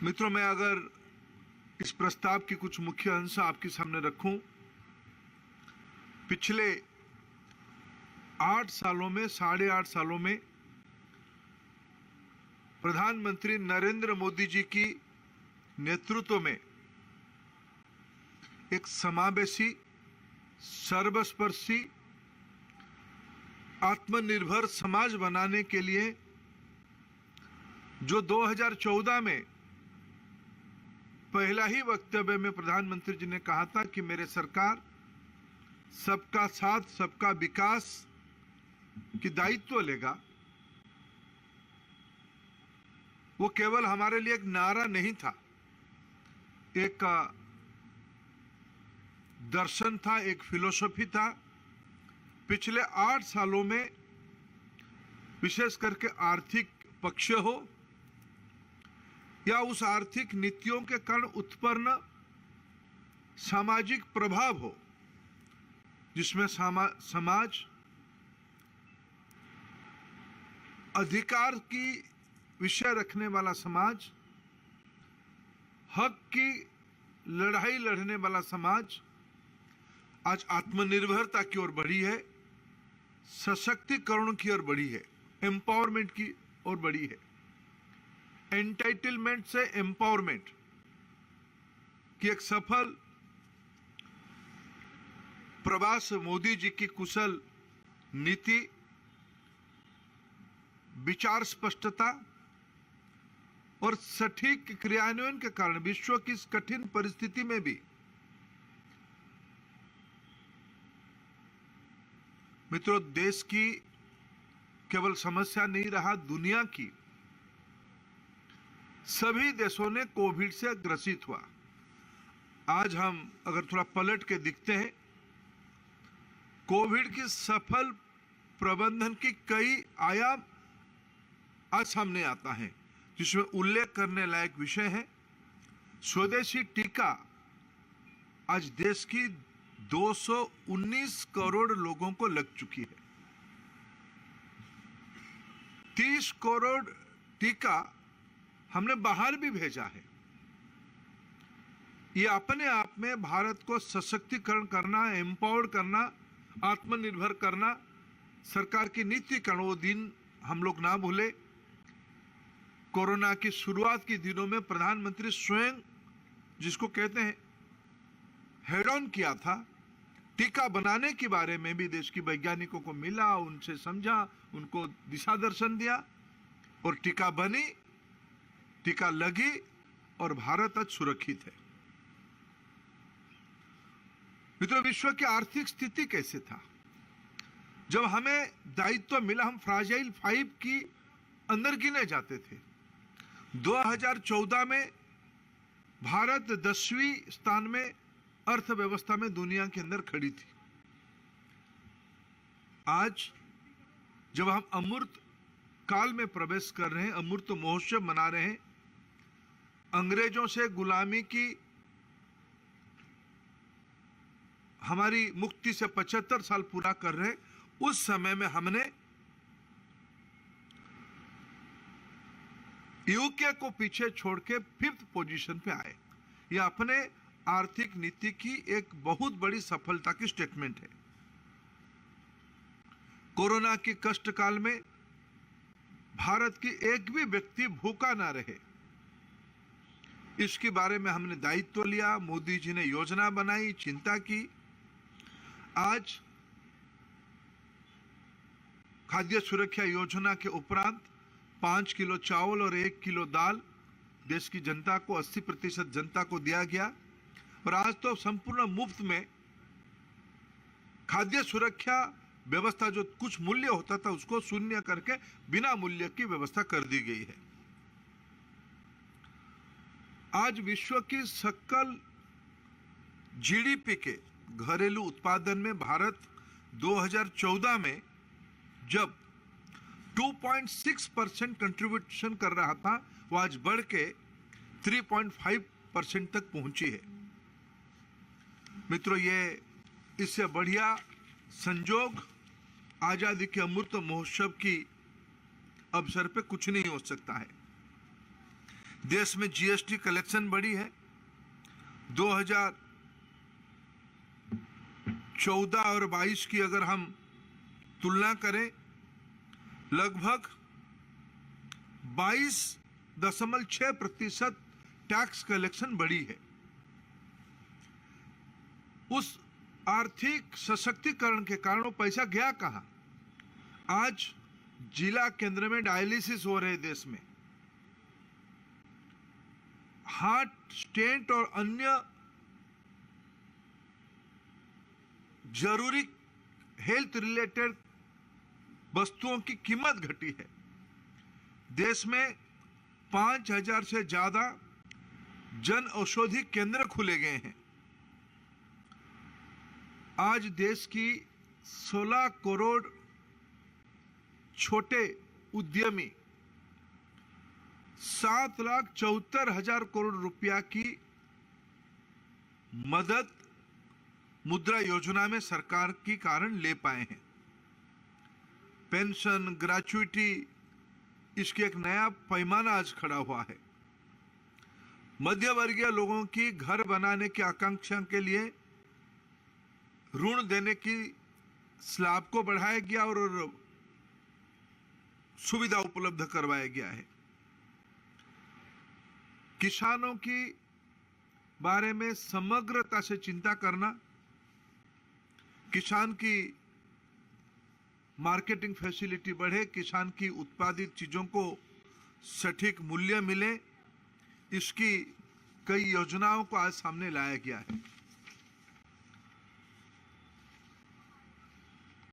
मित्रों, मैं अगर इस प्रस्ताव की कुछ मुख्य अंश आपके सामने रखूं, पिछले 8 सालों में 8.5 सालों में प्रधानमंत्री नरेंद्र मोदी जी की नेतृत्व में एक समावेशी, सर्वस्पर्शी, आत्मनिर्भर समाज बनाने के लिए जो 2014 में पहला ही वक्तव्य में प्रधानमंत्री जी ने कहा था कि मेरे सरकार सबका साथ सबका विकास की दायित्व लेगा, वो केवल हमारे लिए एक नारा नहीं था, एक दर्शन था, एक फिलॉसफी था। पिछले 8 सालों में विशेष करके आर्थिक पक्ष हो या उस आर्थिक नीतियों के कारण उत्पन्न सामाजिक प्रभाव हो, जिसमें समाज अधिकार की विषय रखने वाला समाज, हक की लड़ाई लड़ने वाला समाज आज आत्मनिर्भरता की ओर बढ़ी है, सशक्तिकरण की ओर बढ़ी है, एम्पावरमेंट की ओर बढ़ी है। एंटाइटलमेंट से एम्पावरमेंट की एक सफल प्रवास मोदी जी की कुशल नीति, विचार स्पष्टता और सटीक क्रियान्वयन के कारण विश्व की इस कठिन परिस्थिति में भी मित्रों, देश की केवल समस्या नहीं रहा, दुनिया की सभी देशों ने कोविड से ग्रसित हुआ। आज हम अगर थोड़ा पलट के दिखते हैं, कोविड की सफल प्रबंधन की कई आयाम आज सामने आता है, जिसमें उल्लेख करने लायक विषय है स्वदेशी टीका। आज देश की 219 करोड़ लोगों को लग चुकी है। 30 करोड़ टीका हमने बाहर भी भेजा है। ये अपने आप में भारत को सशक्तिकरण करना, एम्पावर करना, आत्मनिर्भर करना, सरकार की नीति करना। वो दिन हम लोग ना भूले, कोरोना की शुरुआत के दिनों में प्रधानमंत्री स्वयं, जिसको कहते हैं हेड ऑन किया था, टीका बनाने के बारे में भी देश के वैज्ञानिकों को मिला, उनसे समझा, उनको दिशा दर्शन दिया और टीका बनी, टीका लगी और भारत आज सुरक्षित है। मित्रों, विश्व की आर्थिक स्थिति कैसे था? जब हमें दायित्व मिला, हम फ्राजाइल 5 की अंदर गिने जाते थे। 2014 में भारत 10वीं स्थान में अर्थव्यवस्था में दुनिया के अंदर खड़ी थी। आज जब हम अमूर्त काल में प्रवेश कर रहे हैं, अमूर्त महोत्सव मना रहे हैं, अंग्रेजों से गुलामी की हमारी मुक्ति से 75 साल पूरा कर रहे हैं, उस समय में हमने यूके को पीछे छोड़ के 5th पोजीशन पे आए। यह अपने आर्थिक नीति की एक बहुत बड़ी सफलता की स्टेटमेंट है। कोरोना की कष्ट काल में भारत की एक भी व्यक्ति भूखा ना रहे, इसके बारे में हमने दायित्व लिया। मोदी जी ने योजना बनाई, चिंता की। आज खाद्य सुरक्षा योजना के उपरांत 5 किलो चावल और 1 किलो दाल देश की जनता को, 80% जनता को दिया गया। और आज तो संपूर्ण मुफ्त में खाद्य सुरक्षा व्यवस्था, जो कुछ मूल्य होता था उसको शून्य करके बिना मूल्य की व्यवस्था कर दी गई है। आज विश्व की सकल जीडीपी के घरेलू उत्पादन में भारत 2014 में जब 2.6% कंट्रीब्यूशन कर रहा था, वो आज बढ़ के 3.5% तक पहुंची है। मित्रों, ये इससे बढ़िया संजोग आजादी के अमृत महोत्सव की अवसर पे कुछ नहीं हो सकता है। देश में जीएसटी कलेक्शन बढ़ी है। 2014 और 22 की अगर हम तुलना करें, लगभग 22.6% टैक्स कलेक्शन बढ़ी है। उस आर्थिक सशक्तिकरण के कारण वो पैसा गया कहां? आज जिला केंद्र में डायलिसिस हो रहे देश में, हार्ट स्टेंट और अन्य जरूरी हेल्थ रिलेटेड वस्तुओं की कीमत घटी है। देश में 5000 से ज्यादा जन औषधि केंद्र खुले गए हैं। आज देश की 16 करोड़ छोटे उद्यमी 7,74,000 करोड़ रुपया की मदद मुद्रा योजना में सरकार के कारण ले पाए हैं। पेंशन, ग्रेच्युटी, इसके एक नया पैमाना आज खड़ा हुआ है। मध्य वर्गीय लोगों की घर बनाने की आकांक्षा के लिए ऋण देने की स्लैब को बढ़ाया गया और सुविधा उपलब्ध करवाया गया है। किसानों की बारे में समग्रता से चिंता करना, किसान की मार्केटिंग फैसिलिटी बढ़े, किसान की उत्पादित चीजों को सटीक मूल्य मिले, इसकी कई योजनाओं को आज सामने लाया गया है।